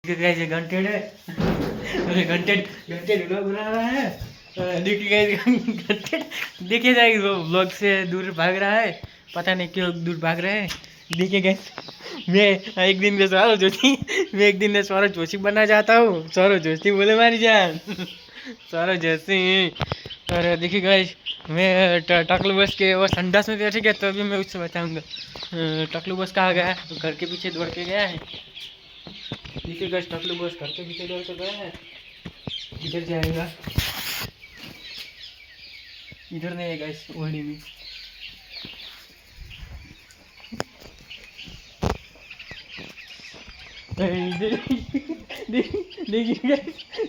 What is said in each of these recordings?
ये घंटेड है। अरे घंटेड घंटेड व्लॉग बना रहा है। देखिए घंटेड देखिए जाएगी वो व्लॉग से दूर भाग रहा है, पता नहीं क्यों दूर भाग रहे हैं। देखिए गाइस मैं एक दिन में सौरव जोशी मैं एक दिन में सौरव जोशी बनना चाहता हूँ। सौरव जोशी बोले मारी जान सौरव जोशी। और देखिए गाइस मैं टकलू बस के वो संडास में बैठ गया तो अभी मैं उससे बताऊँगा। टकलू बस कहाँ गया है, तो घर के पीछे दौड़ के गया है। देखिए गाइस टकलू बस घर के पीछे दौड़ के गया है। इधर जाएगा, इधर नहीं है गाइस ओढ़ी में।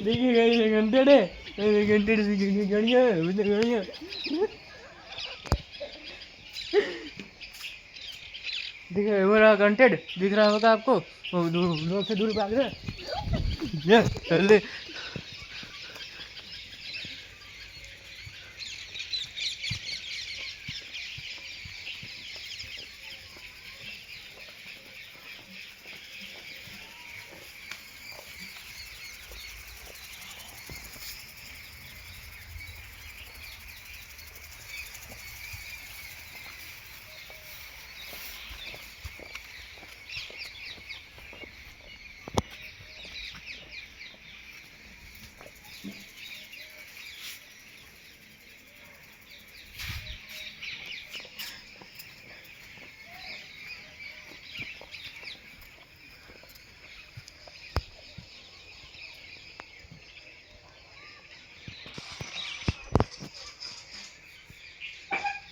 देखिए गाइस घंटेड है, घंटेड से गड़िया गड़िया। देखिए वो रहा घंटेड, दिख रहा होगा आपको, वो दूर से दूर भाग रहा है।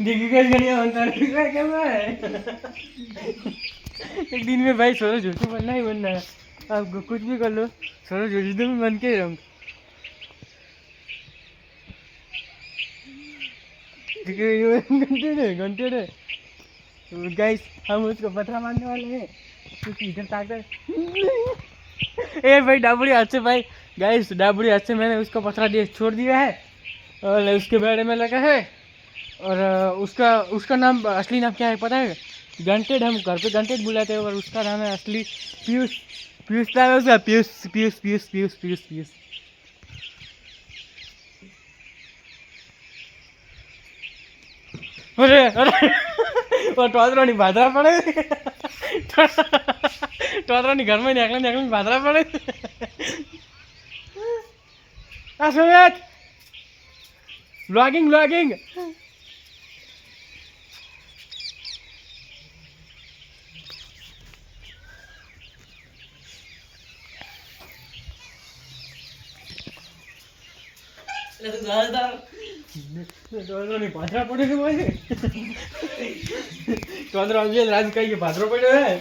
देखिए कैसे गड़िया बनता है क्या है। एक दिन में भाई सौरव जोशी बनना ही बनना है, आप कुछ भी कर लो सौरव जोशी तो मैं बन के रहूँगा। देखिए घंटे है गाइस, हम उसको पथरा मारने वाले हैं क्योंकि इधर ताकत। ए भाई डाबड़ी हाथ से भाई, गाइस डाबड़ी हाथ से मैंने उसको पथरा दिया छोड़ दिया है और उसके बारे में लगा है। और उसका उसका नाम असली नाम क्या है पता है? घंटेड। हम घर पे घंटेड बुलाते हैं और उसका नाम है असली पीयूष। पीयूष नाम है उसका, पीयूष पीयूष पीयूष पीयूष पीयूष पीयूष। अरे अरे वो टोदरानी भादरा पड़े टोदरानी घर में निकले निकले भादरा पड़े। Sumit vlogging vlogging. भादरा पड़े थे भाई टोदरा राज का ये भादरा पड़े है।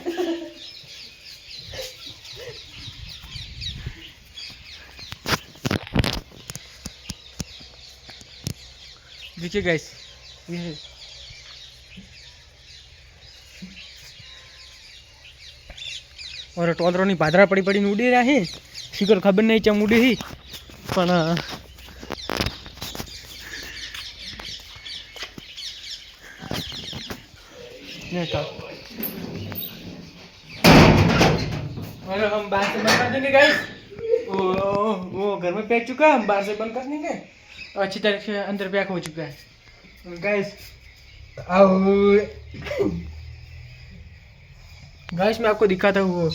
देखिए गाइस ये और टोदरोनी भादरा पड़ी पड़ी उड़ी रहा है, शिकर खबर नहीं चम उड़ी ही पण और हम बाहर से बंद कर देंगे गाइस। वो घर में पैक चुका है, हम बाहर से बंद कर देंगे और अच्छी तरह से अंदर पैक हो चुका है गाइस। गाइस मैं आपको दिखाता हूँ वो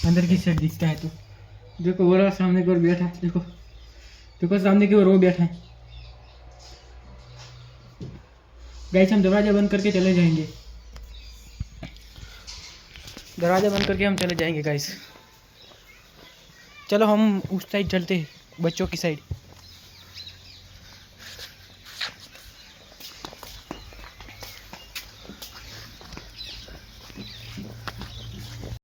अंदर की साइड दिखता है तो देखो वो रहा सामने की ओर बैठा है। देखो देखो सामने की ओर वो बैठा है। गाइस हम दरवाजा बंद करके चले जाएंगे, दरवाजा बंद करके हम चले जाएंगे गाइस। चलो हम उस साइड चलते हैं, बच्चों की साइड।